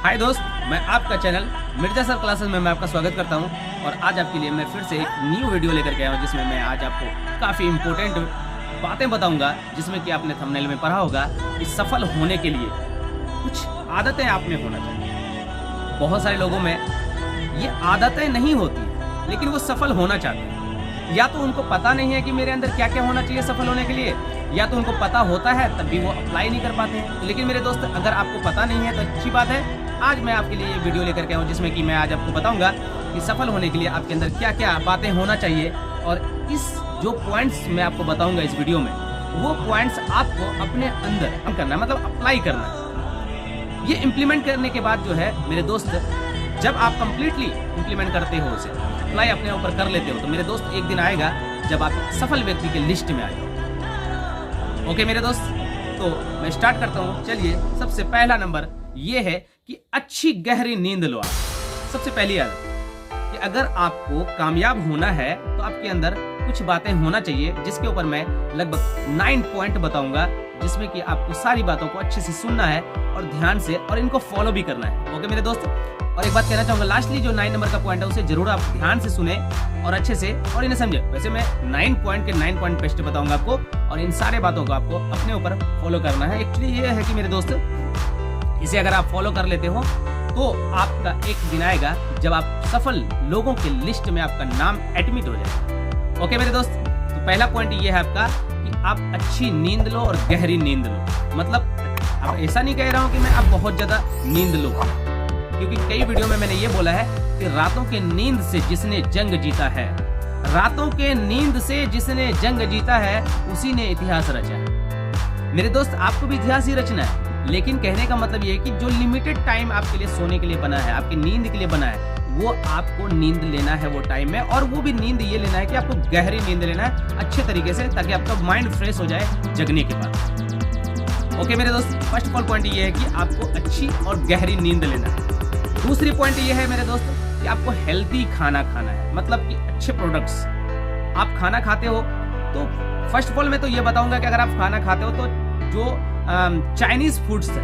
हाय दोस्त, मैं आपका चैनल मिर्जा सर क्लासेस में मैं आपका स्वागत करता हूं और आज आपके लिए मैं फिर से एक न्यू वीडियो लेकर के आया हूं जिसमें मैं आज आपको काफ़ी इम्पोर्टेंट बातें बताऊंगा, जिसमें कि आपने थंबनेल में पढ़ा होगा कि सफल होने के लिए कुछ आदतें आप में होना चाहिए। बहुत सारे लोगों में ये आदतें नहीं होती लेकिन वो सफल होना चाहते हैं। या तो उनको पता नहीं है कि मेरे अंदर क्या क्या होना चाहिए सफल होने के लिए, या तो उनको पता होता है तब भी वो अप्लाई नहीं कर पाते हैं। लेकिन मेरे दोस्त, अगर आपको पता नहीं है तो अच्छी बात है, आज मैं आपके लिए ये वीडियो लेकर के आया हूँ जिसमें कि मैं आज आपको बताऊंगा कि सफल होने के लिए आपके अंदर क्या क्या बातें होना चाहिए। और इस जो पॉइंट्स मैं आपको बताऊंगा इस वीडियो में, वो पॉइंट्स आपको अपने अंदर करना है, मतलब अप्लाई करना है। ये इम्प्लीमेंट करने के बाद जो है मेरे दोस्त, जब आप कंप्लीटली इम्प्लीमेंट करते हो, उसे अप्लाई अपने ऊपर कर लेते हो, तो मेरे दोस्त एक दिन आएगा जब आप सफल व्यक्ति के लिस्ट में आ जाओ। ओके मेरे दोस्त, तो मैं स्टार्ट करता हूँ। चलिए, सबसे पहला नंबर ये है कि अच्छी गहरी नींद लो आप। सबसे पहली आदत कि अगर आपको कामयाब होना है तो आपके अंदर कुछ बातें होना चाहिए, जिसके ऊपर मैं लगभग 9 पॉइंट बताऊंगा, जिसमें कि आपको सारी बातों को अच्छे से सुनना है और ध्यान से, और इनको फॉलो भी करना है। ओके मेरे दोस्त, और एक बात कहना चाहूंगा, लास्टली जो 9 नंबर का पॉइंट है उसे जरूर आप ध्यान से सुने और अच्छे से और इन्हें समझे। वैसे मैं 9 पॉइंट के 9 पॉइंट बेस्ट बताऊंगा आपको, और इन सारे बातों को आपको अपने ऊपर फॉलो करना है। एक्चुअली ये है कि मेरे दोस्त, इसे अगर आप फॉलो कर लेते हो तो आपका एक दिन आएगा जब आप सफल लोगों के लिस्ट में आपका नाम एडमिट हो जाएगा। ओके मेरे दोस्त, तो पहला पॉइंट ये है आपका कि आप अच्छी नींद लो और गहरी नींद लो। मतलब अब ऐसा नहीं कह रहा हूं कि मैं अब बहुत ज्यादा नींद लो, क्योंकि कई वीडियो में मैंने ये बोला है कि रातों के नींद से जिसने जंग जीता है, रातों के नींद से जिसने जंग जीता है उसी ने इतिहास रचा है। मेरे दोस्त, आपको भी इतिहास ही रचना है, लेकिन कहने का मतलब ये है कि जो लिमिटेड टाइम आपके लिए सोने के लिए बना है, आपकी नींद के लिए बना है, वो आपको नींद लेना है वो टाइम में। और वो भी नींद ये लेना है कि आपको गहरी नींद लेना है अच्छे तरीके से, ताकि आपका माइंड फ्रेश हो जाए जगने के बाद। ओके मेरे दोस्त, फर्स्ट ऑफ ऑल पॉइंट ये है कि आपको अच्छी और गहरी नींद लेना है। दूसरी पॉइंट ये है मेरे दोस्त कि आपको हेल्दी खाना खाना है, मतलब कि अच्छे प्रोडक्ट्स। आप खाना खाते हो तो फर्स्ट ऑफ ऑल मैं तो ये बताऊंगा कि अगर आप खाना खाते हो तो जो चाइनीज फूड्स है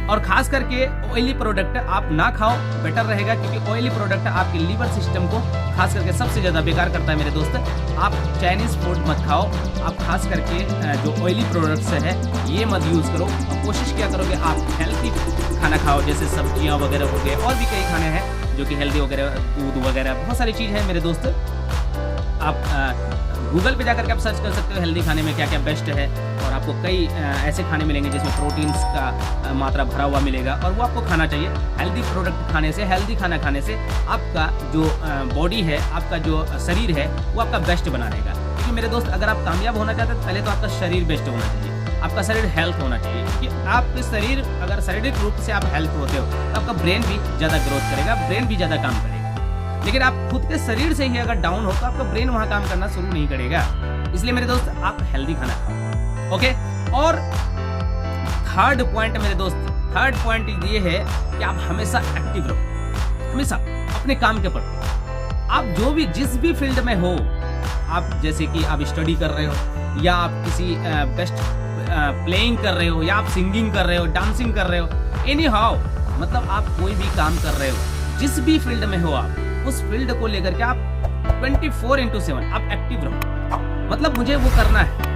और खास करके ऑयली प्रोडक्ट आप ना खाओ, बेटर रहेगा, क्योंकि ऑयली प्रोडक्ट आपके लीवर सिस्टम को खास करके सबसे ज़्यादा बेकार करता है मेरे दोस्त। आप चाइनीज फूड मत खाओ, आप खास करके जो ऑयली प्रोडक्ट्स है ये मत यूज़ करो। कोशिश क्या करो कि आप हेल्थी खाना खाओ, जैसे सब्जियां वगैरह हो गए, और भी कई खाने हैं जो कि हेल्दी वगैरह, दूध वगैरह, बहुत सारी चीज़ है मेरे दोस्त। आप गूगल पे जाकर के आप सर्च कर सकते हो हेल्दी खाने में क्या क्या बेस्ट है, और आपको कई ऐसे खाने मिलेंगे जिसमें प्रोटीन्स का मात्रा भरा हुआ मिलेगा, और वो आपको खाना चाहिए। हेल्दी प्रोडक्ट खाने से, हेल्दी खाना खाने से आपका जो बॉडी है, आपका जो शरीर है, वो आपका बेस्ट बना रहेगा। क्योंकि मेरे दोस्त, अगर आप कामयाब होना चाहते हैं तो पहले तो आपका शरीर बेस्ट होना चाहिए, आपका शरीर हेल्थ होना चाहिए। क्योंकि आपके शरीर, अगर शारीरिक रूप से आप हेल्थ होते हो तो आपका ब्रेन भी ज़्यादा ग्रोथ करेगा, ब्रेन भी ज़्यादा काम करेगा। लेकिन आप खुद के शरीर से ही अगर डाउन हो तो आपका ब्रेन वहां काम करना शुरू नहीं करेगा। इसलिए मेरे दोस्त, आप हेल्दी खाना खाओ। ओके, और थर्ड पॉइंट मेरे दोस्त, थर्ड पॉइंट ये है कि आप हमेशा एक्टिव रहो, हमेशा अपने काम के प्रति। आप जो भी, जिस भी फील्ड में हो, आप जैसे कि आप स्टडी कर रहे हो, या आप किसी बेस्ट प्लेइंग कर रहे हो, या आप सिंगिंग कर रहे हो, डांसिंग कर रहे हो, एनी हाउ, मतलब आप कोई भी काम कर रहे हो, जिस भी फील्ड में हो, आप उस फील्ड को लेकर के आप 24/7 आप एक्टिव रहो। मतलब मुझे वो करना है,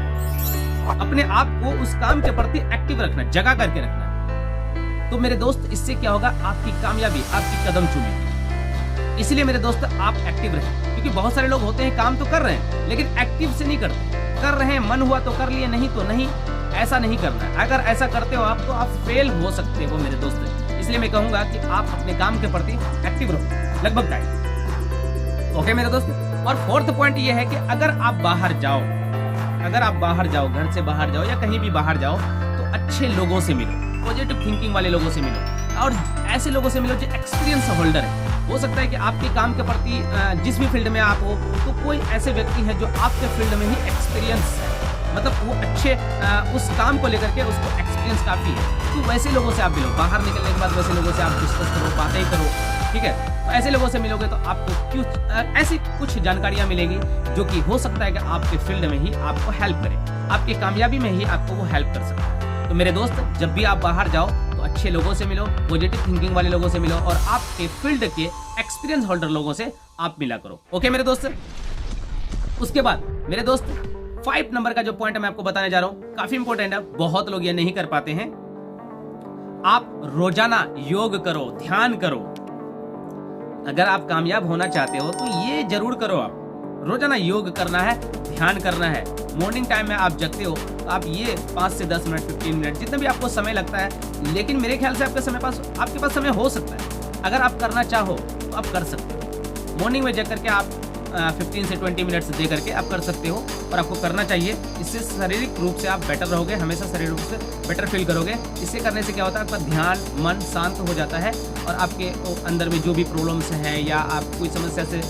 अपने आप को उस काम के प्रति एक्टिव रखना है, जगा करके रखना है। तो मेरे दोस्त, इससे क्या होगा, आपकी कामयाबी आपकी कदम चूमेगी। इसलिए मेरे दोस्त, आप एक्टिव रहें, क्योंकि बहुत सारे लोग होते हैं काम तो कर रहे हैं लेकिन एक्टिव से नहीं करते। कर रहे हैं, मन हुआ तो कर लिए, नहीं तो नहीं। ऐसा नहीं करना है। अगर ऐसा करते हो आप तो आप फेल हो सकते हो मेरे दोस्त। इसलिए मैं कहूंगा कि आप अपने काम के प्रति एक्टिव रहो लगभग टाइम। ओके मेरे दोस्त, और फोर्थ पॉइंट ये है कि अगर आप बाहर जाओ, घर से बाहर जाओ या कहीं भी बाहर जाओ, तो अच्छे लोगों से मिलो, पॉजिटिव थिंकिंग वाले लोगों से मिलो, और ऐसे लोगों से मिलो जो एक्सपीरियंस होल्डर है। हो सकता है कि आपके काम के प्रति, जिस भी फील्ड में आप हो, तो कोई ऐसे व्यक्ति है जो आपके फील्ड में ही एक्सपीरियंस है, मतलब वो अच्छे उस काम को लेकर के उसको एक्सपीरियंस काफ़ी है। तो वैसे लोगों से आप मिलो, बाहर निकलने के बाद वैसे लोगों से आप डिस्कस करो, बातें करो, ठीक है। तो ऐसे लोगों से मिलोगे तो आपको ऐसी कुछ जानकारियाँ मिलेगी जो कि हो सकता है कि आपके फील्ड में ही आपको हेल्प करे, आपकी कामयाबी में ही आपको वो हेल्प कर सकता है। तो मेरे दोस्त, जब भी आप बाहर जाओ तो अच्छे लोगों से मिलो, पॉजिटिव थिंकिंग वाले लोगों से मिलो और आपके फील्ड के एक्सपीरियंस होल्डर लोगों से आप मिला करो। ओके मेरे दोस्त, उसके बाद मेरे दोस्त 5 नंबर का जो पॉइंट मैं आपको बताने जा रहा हूं काफी इंपॉर्टेंट है, बहुत लोग ये नहीं कर पाते हैं। आप रोजाना योग करो, ध्यान करो। अगर आप कामयाब होना चाहते हो तो ये जरूर करो। आप रोजाना योग करना है, ध्यान करना है। मॉर्निंग टाइम में आप जगते हो तो आप ये 5 से 10 मिनट, 15 मिनट, जितना भी आपको समय लगता है, लेकिन मेरे ख्याल से आपके पास समय हो सकता है। अगर आप करना चाहो तो आप कर सकते हो। मॉर्निंग में जग करके आप 15 से 20 मिनट्स दे करके आप कर सकते हो और आपको करना चाहिए। इससे शारीरिक रूप से आप बेटर रहोगे, हमेशा शारीरिक रूप से बेटर फील करोगे। इससे करने से क्या होता है, आपका ध्यान, मन शांत हो जाता है और आपके अंदर में जो भी प्रॉब्लम्स हैं या आप कोई समस्या से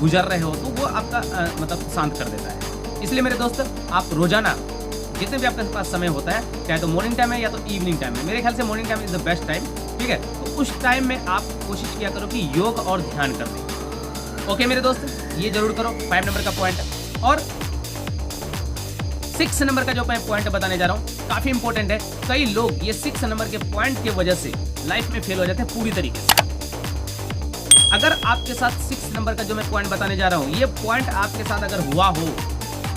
गुजर रहे हो तो वो आपका मतलब शांत कर देता है। इसलिए मेरे दोस्त, आप रोजाना जितने भी आपके पास समय होता है, चाहे तो मॉर्निंग टाइम है या तो इवनिंग टाइम है, मेरे ख्याल से morning time is the best time, ठीक है। तो उस टाइम में आप कोशिश किया करो कि योग और ध्यान करने। ओके मेरे दोस्त, ये जरूर करो। 5 नंबर का पॉइंट। और 6 नंबर का जो मैं पॉइंट बताने जा रहा हूँ काफी इंपॉर्टेंट है। कई लोग ये 6 नंबर के पॉइंट की वजह से लाइफ में फेल हो जाते हैं पूरी तरीके से। अगर आपके साथ 6 नंबर का जो मैं पॉइंट बताने जा रहा हूँ, ये पॉइंट आपके साथ अगर हुआ हो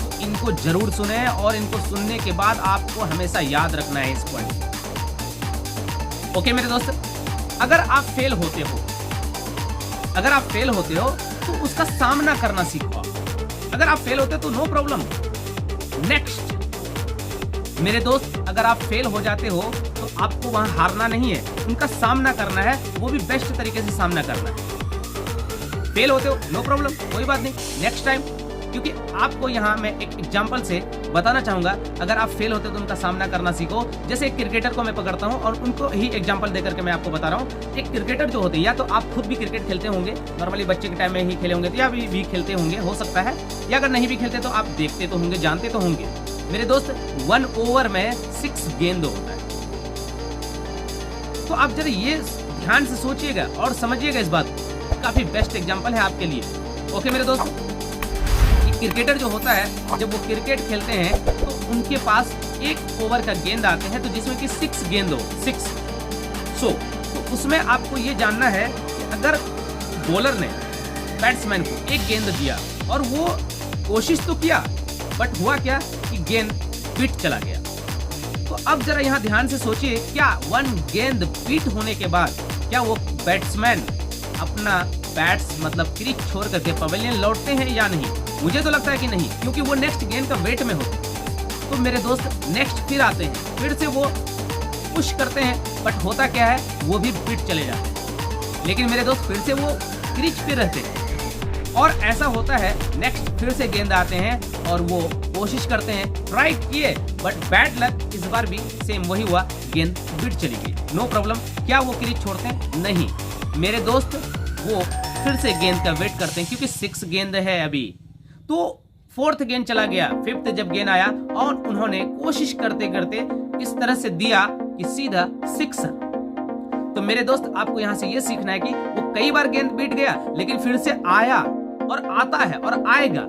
तो इनको जरूर सुने और इनको सुनने के बाद आपको हमेशा याद रखना है इस पॉइंट। ओके मेरे दोस्त, अगर आप फेल होते हो तो उसका सामना करना सीखो। अगर आप फेल होते हो तो नो प्रॉब्लम, नेक्स्ट। मेरे दोस्त, अगर आप फेल हो जाते हो तो आपको वहां हारना नहीं है, उनका सामना करना है, वो भी बेस्ट तरीके से सामना करना है। फेल होते हो नो प्रॉब्लम, कोई बात नहीं, नेक्स्ट टाइम। क्योंकि आपको यहाँ मैं एक एग्जांपल से बताना चाहूंगा, अगर आप फेल होते हो तो उनका सामना करना सीखो। जैसे एक क्रिकेटर को मैं पकड़ता हूँ और उनको ही एग्जांपल देकर के मैं आपको बता रहा हूँ। एक क्रिकेटर जो होते हैं, या तो आप खुद भी क्रिकेट खेलते होंगे, नॉर्मली बच्चे के टाइम में ही खेले होंगे, तो या भी खेलते होंगे, हो सकता है, या अगर नहीं भी खेलते तो आप देखते तो होंगे, जानते तो होंगे। मेरे दोस्त, 1 ओवर में 6 गेंद होता है। तो आप जरा ये ध्यान से सोचिएगा और समझिएगा इस बात को, काफी बेस्ट एग्जांपल है आपके लिए। ओके मेरे दोस्त, क्रिकेटर जो होता है, जब वो क्रिकेट खेलते हैं तो उनके पास 1 ओवर का गेंद आते हैं, तो जिसमें कि 6 गेंद हो, 6। तो उसमें आपको ये जानना है कि अगर बॉलर ने बैट्समैन को 1 गेंद दिया और वो कोशिश तो किया, बट हुआ क्या कि गेंद बीट चला गया। तो अब जरा यहाँ ध्यान से सोचिए, क्या 1 गेंद बीट होने के बाद क्या वो बैट्समैन अपना बैट्स मतलब क्रीज छोड़ करके पवेलियन लौटते हैं या नहीं? मुझे तो लगता है कि नहीं, क्योंकि वो नेक्स्ट गेंद का वेट में होते हैं। तो मेरे दोस्त, नेक्स्ट फिर आते हैं, फिर से वो पुश करते हैं, बट होता क्या है, वो भी बीट चले जाते हैं। लेकिन मेरे दोस्त, फिर से वो क्रीज पे रहते हैं और ऐसा होता है, नेक्स्ट फिर से गेंद आते हैं और वो कोशिश करते हैं, ट्राई किए, बट बैड लक, इस बार भी सेम वही हुआ, गेंद बीट चली गई। नो प्रॉब्लम, क्या वो क्रीज छोड़ते हैं? नहीं मेरे दोस्त, वो फिर से गेंद का वेट करते हैं, क्योंकि 6 गेंद है अभी। तो 4th गेंद चला गया, 5th जब गेंद आया और उन्होंने कोशिश करते करते इस तरह से दिया कि सीधा 6। तो मेरे दोस्त, आपको यहां से ये सीखना है कि वो कई बार गेंद बीट गया, लेकिन फिर से आया और आता है और आएगा।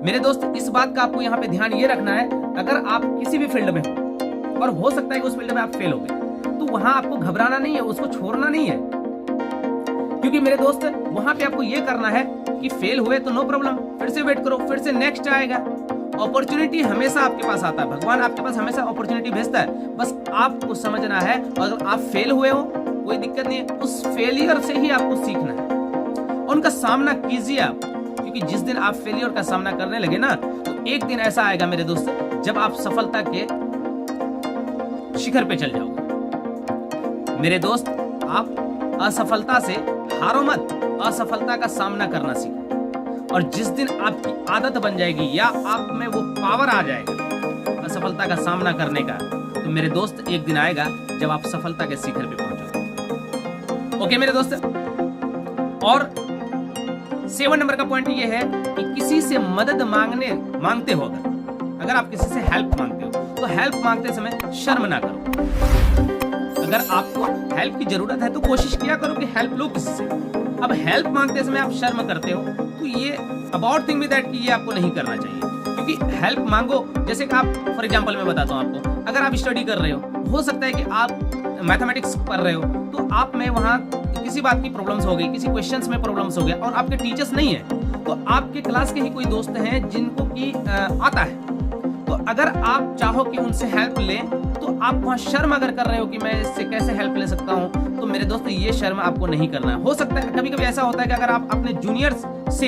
मेरे दोस्त, इस बात का आपको यहाँ पे ध्यान ये रखना है, अगर आप किसी भी फील्ड में हो और हो सकता है कि उस फील्ड में आप फेल हो गए, तो वहां आपको घबराना नहीं है, उसको छोड़ना नहीं है। क्योंकि मेरे दोस्त, वहां पे आपको ये करना है कि फेल हुए तो नो प्रॉब्लम, फिर से वेट करो, फिर से नेक्स्ट आएगा। अपॉर्चुनिटी हमेशा आपके पास आता है, भगवान आपके पास हमेशा अपॉर्चुनिटी भेजता है, बस आपको समझना है। और अगर आप फेल हुए हो, कोई दिक्कत नहीं है, उस फेलियर से ही आपको सीखना है और उनका सामना कीजिए आप। क्योंकि जिस दिन आप फेलियर का सामना करने लगे ना, तो एक दिन ऐसा आएगा मेरे दोस्त, जब आप सफलता के शिखर पे चल जाओगे। मेरे दोस्त, आप असफलता से हारो मत, असफलता का सामना करना सीखो। और जिस दिन आपकी आदत बन जाएगी या आप में वो पावर आ जाएगा असफलता का सामना करने का, तो मेरे दोस्त, एक दिन आएगा जब आप सफलता के शिखर पे पहुंचोगे। ओके मेरे दोस्त, और 7 नंबर का पॉइंट ये है कि किसी से मदद मांगते हो, अगर आप किसी से हेल्प मांगते हो तो हेल्प मांगते समय शर्म ना करो। अगर आपको हेल्प की जरूरत है तो कोशिश किया करो कि हेल्प लो किसी से। अब हेल्प मांगते समय आप शर्म करते हो, तो ये अबाउट थिंग विद दैट कि ये आपको नहीं करना चाहिए। क्योंकि हेल्प मांगो, जैसे कि आप फॉर एग्जांपल मैं बताता हूँ आपको, अगर आप स्टडी कर रहे हो सकता है कि आप मैथमेटिक्स पढ़ रहे हो तो आप में वहाँ किसी बात की प्रॉब्लम्स हो गई, किसी क्वेश्चंस में प्रॉब्लम्स हो गया और आपके टीचर्स नहीं है, तो आपके क्लास के ही कोई दोस्त हैं जिनको कि आता है, तो अगर आप चाहो कि उनसे हेल्प लें तो आप वहाँ शर्म अगर कर रहे हो कि मैं इससे कैसे हेल्प ले सकता हूँ, तो मेरे दोस्त ये शर्म आपको नहीं करना है। हो सकता है कभी कभी ऐसा होता है कि अगर आप अपने जूनियर्स से,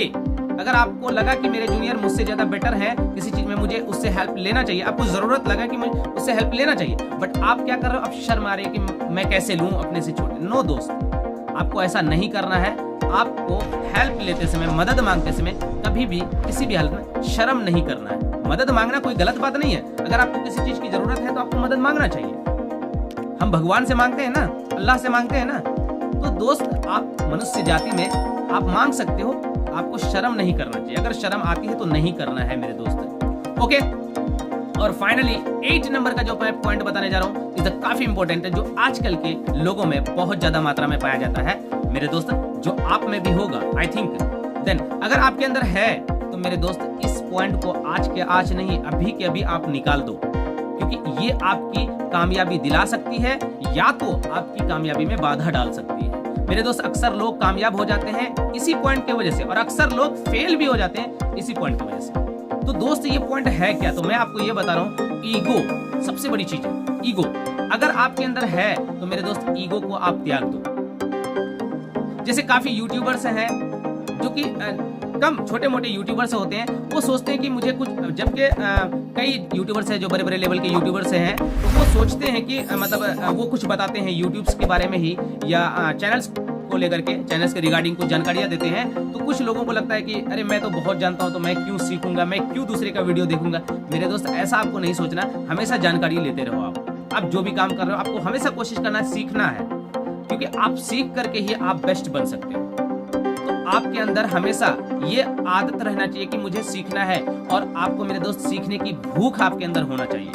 अगर आपको लगा कि मेरे जूनियर मुझसे ज्यादा बेटर है किसी चीज में, मुझे उससे हेल्प लेना चाहिए, आपको जरूरत लगा कि मुझे उससे हेल्प लेना चाहिए, बट आप क्या कर रहे हो, आप शर्म आ रही है कि मैं कैसे लूं अपने से छोटे। नो दोस्त, आपको ऐसा नहीं करना है। आपको हेल्प लेते समय, मदद मांगते समय कभी भी किसी भी हालत में शर्म नहीं करना है। मदद मांगना कोई गलत बात नहीं है। अगर आपको किसी चीज की जरूरत है तो आपको मदद मांगना चाहिए। हम भगवान से मांगते हैं ना, अल्लाह से मांगते हैं ना, तो दोस्त आप मनुष्य जाति में आप मांग सकते हो, आपको शर्म नहीं करना चाहिए। अगर शर्म आती है तो नहीं करना है मेरे दोस्त। ओके, और फाइनली 8 नंबर का जो मैं पॉइंट बताने जा रहा हूँ इस काफी इंपॉर्टेंट है, जो आजकल के लोगों में बहुत ज्यादा मात्रा में पाया जाता है मेरे दोस्त, जो आप में भी होगा आई थिंक। देन अगर आपके अंदर है तो मेरे दोस्त इस पॉइंट को आज के आज नहीं, अभी के अभी आप निकाल दो, क्योंकि ये आपकी कामयाबी दिला सकती है या तो आपकी कामयाबी में बाधा डाल सकती है। मेरे दोस्त अक्सर लोग कामयाब हो जाते हैं इसी पॉइंट की वजह से, और अक्सर लोग फेल भी हो जाते हैं इसी पॉइंट की वजह से। तो दोस्त ये पॉइंट है क्या, तो मैं आपको ये बता रहा हूँ, ईगो सबसे बड़ी चीज है। ईगो अगर आपके अंदर है तो मेरे दोस्त ईगो को आप त्याग दो। जैसे काफी यूट्यूबर्स हैं जो कि कम छोटे मोटे यूट्यूबर्स होते हैं, वो सोचते हैं कि मुझे कुछ, जबकि कई यूट्यूबर्स हैं जो बड़े बड़े लेवल के यूट्यूबर्स हैं, तो वो सोचते हैं कि मतलब वो कुछ बताते हैं यूट्यूब्स के बारे में ही या चैनल्स को लेकर के, चैनल्स के रिगार्डिंग कुछ जानकारियां देते हैं, तो कुछ लोगों को लगता है कि अरे मैं तो बहुत जानता हूं तो मैं क्यों सीखूंगा, मैं क्यों दूसरे का वीडियो देखूंगा। मेरे दोस्त ऐसा आपको नहीं सोचना, हमेशा जानकारी लेते रहो। आप जो भी काम कर रहे हो आपको हमेशा कोशिश करना है, सीखना है, क्योंकि आप सीख करके ही आप बेस्ट बन सकते हो। तो आपके अंदर हमेशा ये आदत रहना चाहिए कि मुझे सीखना है, और आपको मेरे दोस्त सीखने की भूख आपके अंदर होना चाहिए।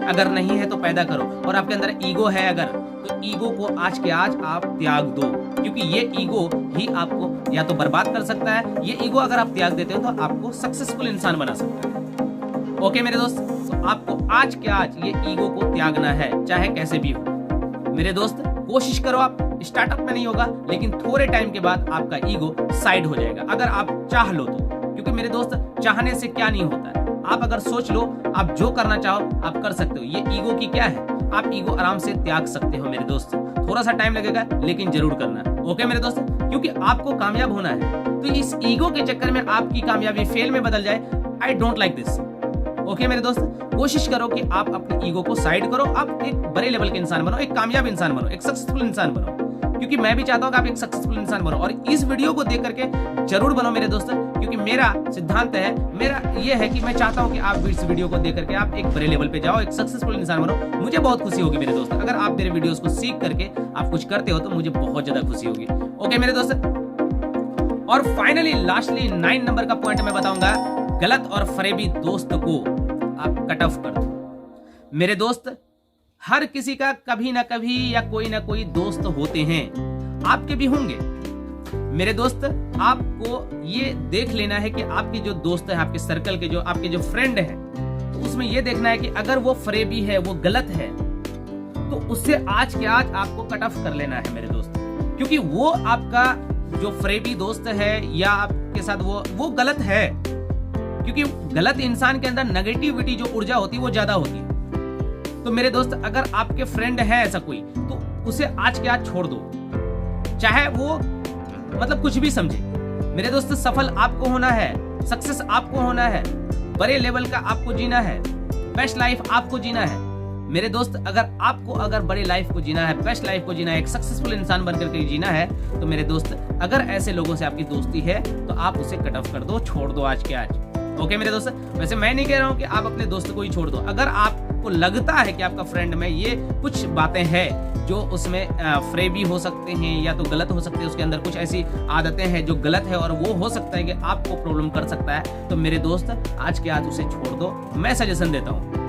अगर नहीं है तो पैदा करो, और आपके अंदर ईगो है अगर, तो ईगो को आज के आज आप त्याग दो, क्योंकि ये ईगो ही आपको या तो बर्बाद कर सकता है। ये ईगो अगर आप त्याग देते हो तो आपको सक्सेसफुल इंसान बना सकता है। ओके मेरे दोस्त, तो आपको आज के आज ये ईगो को त्यागना है, चाहे कैसे भी हो। मेरे दोस्त कोशिश करो, आप स्टार्टअप में नहीं होगा लेकिन थोड़े टाइम के बाद आपका ईगो साइड हो जाएगा, अगर आप चाह लो तो। क्योंकि मेरे दोस्त चाहने से क्या नहीं होता है, आप अगर सोच लो, आप जो करना चाहो आप कर सकते हो। ये ईगो की क्या है, आप ईगो आराम से त्याग सकते हो मेरे दोस्त। थोड़ा सा टाइम लगेगा लेकिन जरूर करना। ओके मेरे दोस्त, क्योंकि आपको कामयाब होना है, तो इस ईगो के चक्कर में आपकी कामयाबी फेल में बदल जाए, I don't like this. Okay मेरे दोस्त, कोशिश करो कि आप अपने ईगो को साइड करो, आप एक बड़े लेवल के इंसान बनो, एक कामयाब इंसान बनो, एक सक्सेसफुल इंसान बनो, क्योंकि मैं भी चाहता हूं कि आप एक सक्सेसफुल इंसान बनो, और इस वीडियो को देख करके जरूर बनो मेरे दोस्त, क्योंकि मेरा सिद्धांत है, मेरा ये है कि मैं चाहता हूं कि आप इस वीडियो को देख करके आप एक बड़े लेवल पे जाओ, एक सक्सेसफुल इंसान बनो। मुझे बहुत खुशी होगी मेरे दोस्त, अगर आप मेरे वीडियोस को सीख करके आप कुछ करते हो तो मुझे बहुत ज्यादा खुशी होगी। ओके मेरे दोस्त, और फाइनली लास्टली 9 नंबर का पॉइंट मैं बताऊंगा, गलत और फरेबी दोस्त को आप कट ऑफ कर दो। मेरे दोस्त हर किसी का कभी ना कभी या कोई ना कोई दोस्त होते हैं, आपके भी होंगे मेरे दोस्त। आपको ये देख लेना है कि आपके जो दोस्त है, आपके सर्कल के जो आपके जो फ्रेंड है, तो उसमें ये देखना है कि अगर वो फरेबी है, वो गलत है, तो उससे आज के आज आपको कट ऑफ कर लेना है मेरे दोस्त, क्योंकि वो आपका जो फरेबी दोस्त है या आपके साथ वो गलत है, क्योंकि गलत इंसान के अंदर नेगेटिविटी जो ऊर्जा होती है वो ज्यादा होती है। तो मेरे दोस्त अगर आपके फ्रेंड है ऐसा कोई, तो उसे आज के आज छोड़ दो, चाहे वो मतलब कुछ भी समझे। मेरे दोस्त सफल आपको होना है, सक्सेस आपको होना है, बड़े लेवल का आपको जीना है, बेस्ट लाइफ आपको जीना है मेरे दोस्त। अगर बड़े लाइफ को जीना है, बेस्ट लाइफ को जीना है, एक सक्सेसफुल इंसान बनकर के जीना है, तो मेरे दोस्त अगर ऐसे लोगों से आपकी दोस्ती है तो आप उसे कट ऑफ कर दो, छोड़ दो आज के आज। ओके मेरे दोस्त, वैसे मैं नहीं कह रहा हूं कि आप अपने दोस्त को ही छोड़ दो। अगर आपको लगता है कि आपका फ्रेंड में ये कुछ बातें हैं जो उसमें फरेबी हो सकते हैं या तो गलत हो सकते हैं, उसके अंदर कुछ ऐसी आदतें हैं जो गलत है और वो हो सकता है कि आपको प्रॉब्लम कर सकता है, तो मेरे दोस्त आज के आज उसे छोड़ दो, मैं सजेशन देता हूँ।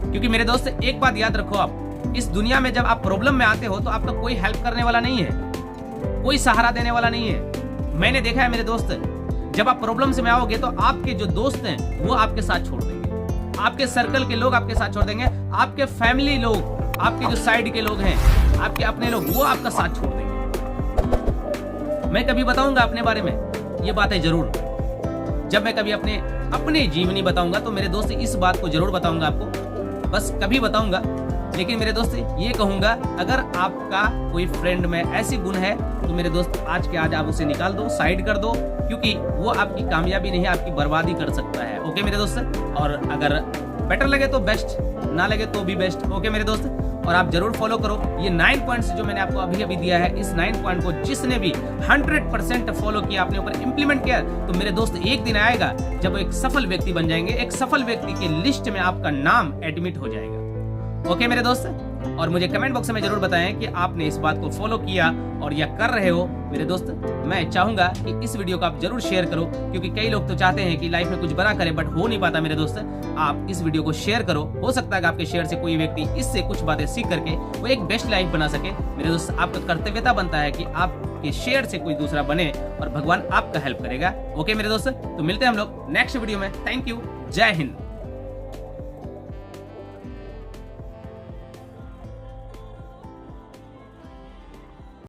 क्योंकि मेरे दोस्त एक बात याद रखो, आप इस दुनिया में जब आप प्रॉब्लम में आते हो तो आपका कोई हेल्प करने वाला नहीं है, कोई सहारा देने वाला नहीं है। मैंने देखा है मेरे दोस्त, जब आप प्रॉब्लम से में आओगे तो आपके जो दोस्त हैं वो आपके साथ छोड़ देंगे, आपके सर्कल के लोग आपके साथ छोड़ देंगे, आपके फैमिली लोग आपके जो साइड के लोग हैं, आपके अपने लोग, वो आपका साथ छोड़ देंगे। मैं कभी बताऊंगा अपने बारे में ये बातें जरूर, जब मैं कभी अपने जीवनी बताऊंगा तो मेरे दोस्त इस बात को जरूर बताऊंगा आपको, बस कभी बताऊंगा। लेकिन मेरे दोस्त ये कहूंगा, अगर आपका कोई फ्रेंड में ऐसी गुण है तो मेरे दोस्त आज के आज आप उसे निकाल दो, साइड कर दो, क्योंकि वो आपकी कामयाबी नहीं, आपकी बर्बादी कर सकता है। ओके मेरे दोस्त, और अगर बेटर लगे तो बेस्ट, ना लगे तो भी बेस्ट। ओके मेरे दोस्त, और आप जरूर फॉलो करो ये 9 पॉइंट्स जो मैंने आपको अभी दिया है। इस 9 पॉइंट को जिसने भी 100% फॉलो किया, अपने ऊपर इंप्लीमेंट किया, तो मेरे दोस्त एक दिन आएगा जब वो एक सफल व्यक्ति बन जाएंगे, एक सफल व्यक्ति की लिस्ट में आपका नाम एडमिट हो जाएगा। ओके मेरे दोस्त, और मुझे कमेंट बॉक्स में जरूर बताएं कि आपने इस बात को फॉलो किया और या कर रहे हो। मेरे दोस्त, मैं चाहूंगा कि इस वीडियो को आप जरूर शेयर करो, क्योंकि कई लोग तो चाहते हैं कि लाइफ में कुछ बड़ा करें, बट हो नहीं पाता। मेरे दोस्त, आप इस वीडियो को शेयर करो, हो सकता है कि आपके शेयर से कोई व्यक्ति इससे कुछ बातें सीख करके वो एक बेस्ट लाइफ बना सके। मेरे दोस्त, आपका कर्तव्यता बनता है कि आपके शेयर से कोई दूसरा बने, और भगवान आपका हेल्प करेगा। ओके मेरे दोस्त, तो मिलते हैं हम लोग नेक्स्ट वीडियो में। थैंक यू, जय हिंद।